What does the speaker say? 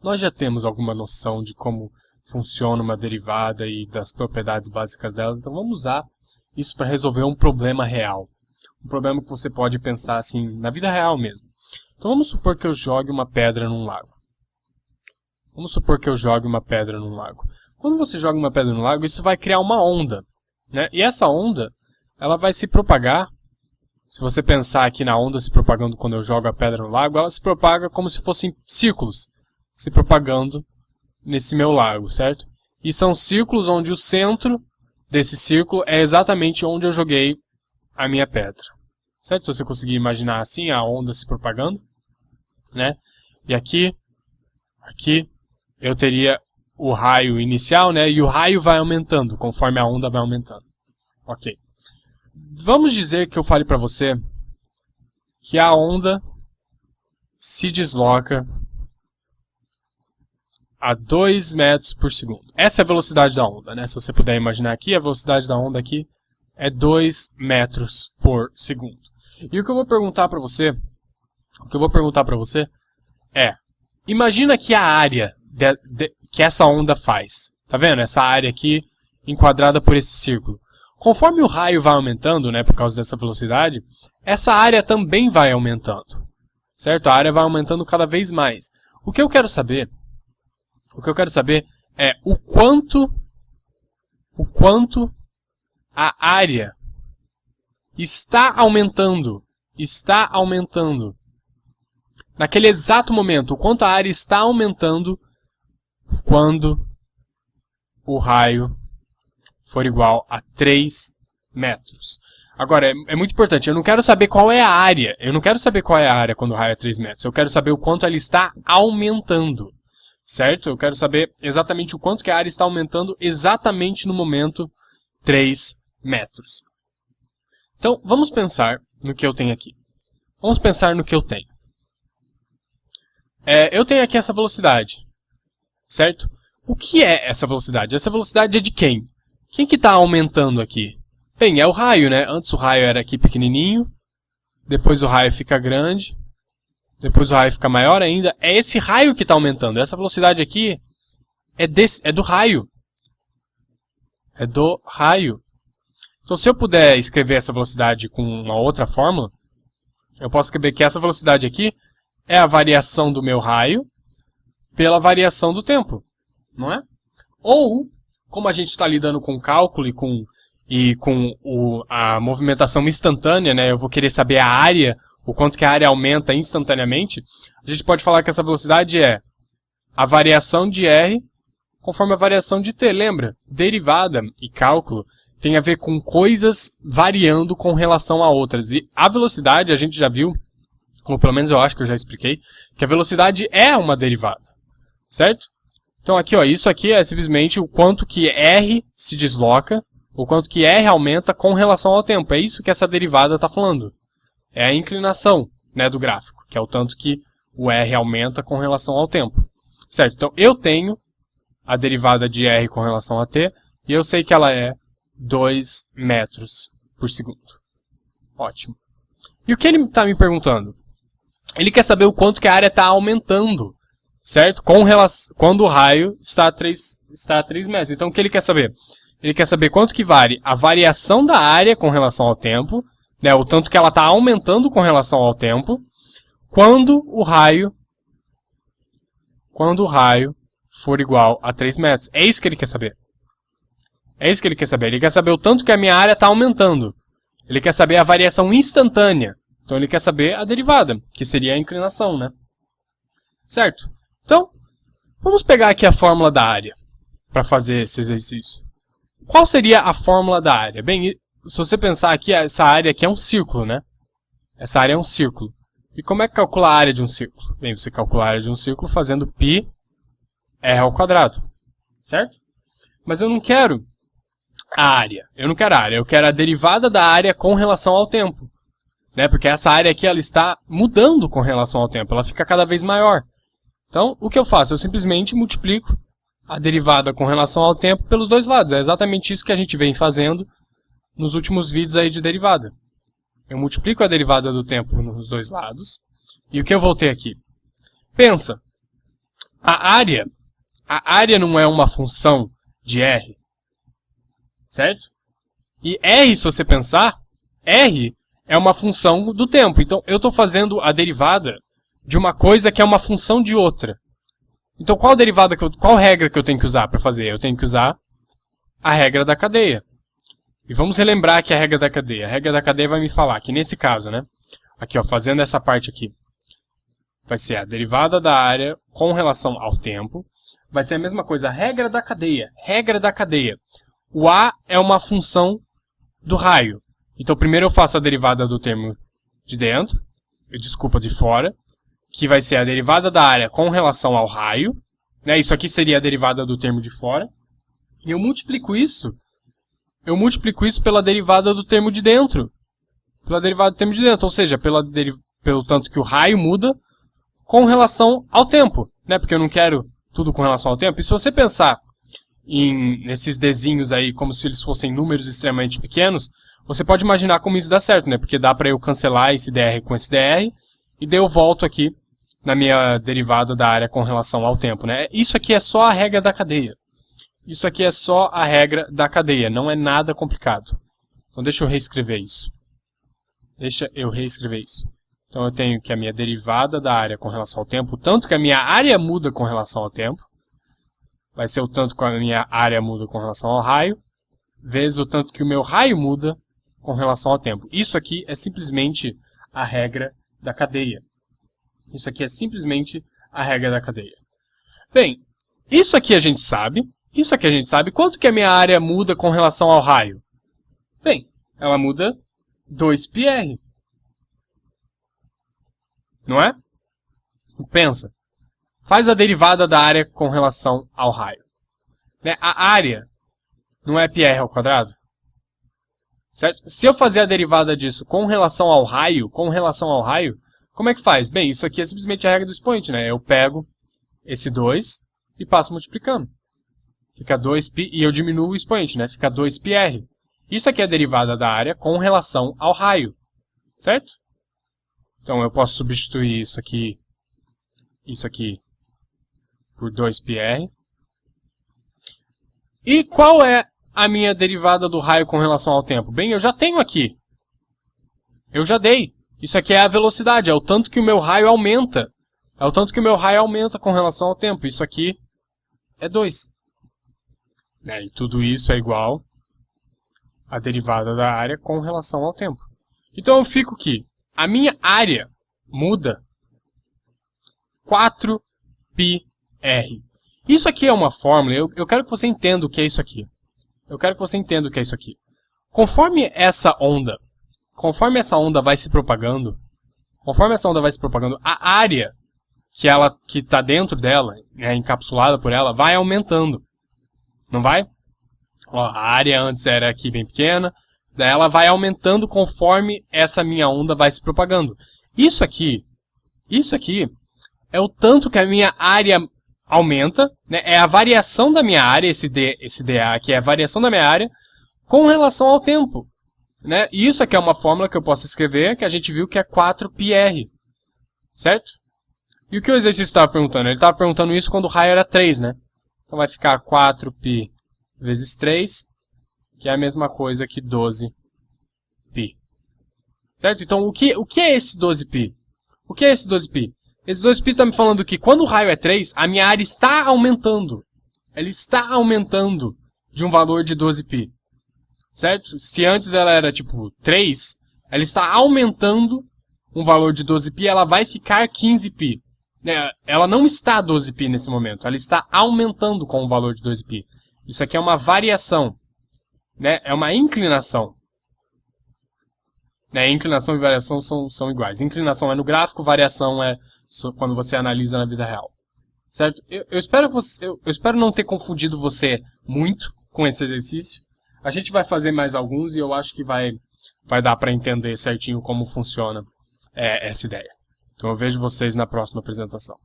nós já temos alguma noção de como funciona uma derivada e das propriedades básicas dela, então vamos usar isso para resolver um problema real. Um problema que você pode pensar assim, na vida real mesmo. Então vamos supor que eu jogue uma pedra num lago. Quando você joga uma pedra no lago, isso vai criar uma onda, né? E essa onda, ela vai se propagar. Se você pensar aqui na onda se propagando quando eu jogo a pedra no lago, ela se propaga como se fossem círculos se propagando nesse meu lago, certo? E são círculos onde o centro desse círculo é exatamente onde eu joguei a minha pedra, certo? Se você conseguir imaginar assim, a onda se propagando, né? E aqui eu teria o raio inicial, né? E o raio vai aumentando conforme a onda vai aumentando. Ok. Vamos dizer que eu fale para você que a onda se desloca a 2 metros por segundo. Essa é a velocidade da onda, né? Se você puder imaginar aqui, a velocidade da onda aqui é 2 metros por segundo. E o que eu vou perguntar para você, é, imagina que a área que essa onda faz, tá vendo? Essa área aqui enquadrada por esse círculo. Conforme o raio vai aumentando, né, por causa dessa velocidade, essa área também vai aumentando, certo? A área vai aumentando cada vez mais. O que eu quero saber é o quanto a área está aumentando. Naquele exato momento, o quanto a área está aumentando quando o raio for igual a 3 metros. Agora, é muito importante, eu não quero saber qual é a área. Quando o raio é 3 metros. Eu quero saber o quanto ela está aumentando. Certo? Eu quero saber exatamente o quanto que a área está aumentando exatamente no momento 3 metros. Então, vamos pensar no que eu tenho aqui. Eu tenho aqui essa velocidade. Certo? O que é essa velocidade? Essa velocidade é de quem? Quem que está aumentando aqui? Bem, é o raio, né? Antes o raio era aqui pequenininho. Depois o raio fica grande. Depois o raio fica maior ainda. É esse raio que está aumentando. Essa velocidade aqui é do raio. Então, se eu puder escrever essa velocidade com uma outra fórmula, eu posso escrever que essa velocidade aqui é a variação do meu raio pela variação do tempo. Não é? Ou, como a gente está lidando com cálculo e com a movimentação instantânea, né, eu vou querer saber a área, o quanto que a área aumenta instantaneamente, a gente pode falar que essa velocidade é a variação de R conforme a variação de T. Lembra? Derivada e cálculo tem a ver com coisas variando com relação a outras. E a velocidade, a gente já viu, ou pelo menos eu acho que eu já expliquei, que a velocidade é uma derivada. Certo? Então aqui, ó, isso aqui é simplesmente o quanto que R se desloca, o quanto que R aumenta com relação ao tempo. É isso que essa derivada está falando. É a inclinação, né, do gráfico, que é o tanto que o R aumenta com relação ao tempo. Certo? Então eu tenho a derivada de R com relação a T, e eu sei que ela é 2 metros por segundo. Ótimo. E o que ele está me perguntando? Ele quer saber o quanto que a área está aumentando, certo? Quando o raio está a 3 metros. Então o que ele quer saber? Ele quer saber quanto que vale a variação da área com relação ao tempo, né, o tanto que ela está aumentando com relação ao tempo, quando o raio for igual a 3 metros. É isso que ele quer saber. Ele quer saber o tanto que a minha área está aumentando. Ele quer saber a variação instantânea. Então ele quer saber a derivada, que seria a inclinação, né? Certo? Então, vamos pegar aqui a fórmula da área para fazer esse exercício. Qual seria a fórmula da área? Bem, se você pensar aqui, essa área aqui é um círculo, né? Essa área é um círculo. E como é que calcula a área de um círculo? Bem, você calcula a área de um círculo fazendo π r ao quadrado. Certo? Mas eu não quero a área. Eu quero a derivada da área com relação ao tempo. Né? Porque essa área aqui ela está mudando com relação ao tempo. Ela fica cada vez maior. Então, o que eu faço? Eu simplesmente multiplico a derivada com relação ao tempo pelos dois lados. É exatamente isso que a gente vem fazendo nos últimos vídeos aí de derivada. Eu multiplico a derivada do tempo nos dois lados. E o que eu vou ter aqui? Pensa. A área não é uma função de R, certo? E R, se você pensar, R é uma função do tempo. Então, eu estou fazendo a derivada de uma coisa que é uma função de outra. Então, qual regra que eu tenho que usar para fazer? Eu tenho que usar a regra da cadeia. E vamos relembrar aqui a regra da cadeia. A regra da cadeia vai me falar que nesse caso, né? Aqui, ó, fazendo essa parte aqui, vai ser a derivada da área com relação ao tempo. Vai ser a mesma coisa, a regra da cadeia. Regra da cadeia. O A é uma função do raio. Então, primeiro eu faço a derivada do termo de dentro, de fora, que vai ser a derivada da área com relação ao raio. Né? Isso aqui seria a derivada do termo de fora. E eu multiplico isso pela derivada do termo de dentro. Pela derivada do termo de dentro, ou seja, pelo tanto que o raio muda com relação ao tempo. Né? Porque eu não quero tudo com relação ao tempo. E se você pensar nesses desenhos aí como se eles fossem números extremamente pequenos, você pode imaginar como isso dá certo, né? Porque dá para eu cancelar esse dr com esse dr e daí eu volto aqui na minha derivada da área com relação ao tempo, né? Isso aqui é só a regra da cadeia. Isso aqui é só a regra da cadeia, não é nada complicado. Então deixa eu reescrever isso. Então eu tenho que a minha derivada da área com relação ao tempo, tanto que a minha área muda com relação ao tempo, vai ser o tanto que a minha área muda com relação ao raio, vezes o tanto que o meu raio muda com relação ao tempo. Isso aqui é simplesmente a regra da cadeia. Isso aqui é simplesmente a regra da cadeia. Bem, isso aqui a gente sabe. Quanto que a minha área muda com relação ao raio? Bem, ela muda 2πr. Não é? Pensa. Faz a derivada da área com relação ao raio. Né? A área não é πr ao quadrado? Certo? Se eu fazer a derivada disso com relação ao raio, como é que faz? Bem, isso aqui é simplesmente a regra do expoente, né? Eu pego esse 2 e passo multiplicando. Fica 2π e eu diminuo o expoente, né? Fica 2πr. Isso aqui é a derivada da área com relação ao raio. Certo? Então eu posso substituir isso aqui por 2πr. E qual é a minha derivada do raio com relação ao tempo? Bem, eu já tenho aqui. Eu já dei. Isso aqui é a velocidade, é o tanto que o meu raio aumenta. É o tanto que o meu raio aumenta com relação ao tempo. Isso aqui é 2. Né? E tudo isso é igual à derivada da área com relação ao tempo. Então eu fico que a minha área muda 4πr. Isso aqui é uma fórmula, eu quero que você entenda o que é isso aqui. Conforme essa onda vai se propagando, a área que está dentro dela, né, encapsulada por ela, vai aumentando. Não vai? Ó, a área antes era aqui bem pequena, daí ela vai aumentando conforme essa minha onda vai se propagando. Isso aqui é o tanto que a minha área aumenta, né? É a variação da minha área, esse dA aqui é a variação da minha área com relação ao tempo. Né? E isso aqui é uma fórmula que eu posso escrever, que a gente viu que é 4πr. Certo? E o que o exercício estava perguntando? Ele estava perguntando isso quando o raio era 3, né? Então vai ficar 4π vezes 3, que é a mesma coisa que 12π. Certo? Então, o que é esse 12π? O que é esse 12π? Esse 12π está me falando que quando o raio é 3, a minha área está aumentando. Ela está aumentando de um valor de 12π. Certo? Se antes ela era tipo 3, ela está aumentando um valor de 12π, ela vai ficar 15π. Ela não está 12π nesse momento, ela está aumentando com o valor de 12π. Isso aqui é uma variação, né? É uma inclinação. Né? Inclinação e variação são iguais. Inclinação é no gráfico, variação é quando você analisa na vida real. Certo? Eu espero não ter confundido você muito com esse exercício. A gente vai fazer mais alguns e eu acho que vai dar para entender certinho como funciona essa ideia. Então eu vejo vocês na próxima apresentação.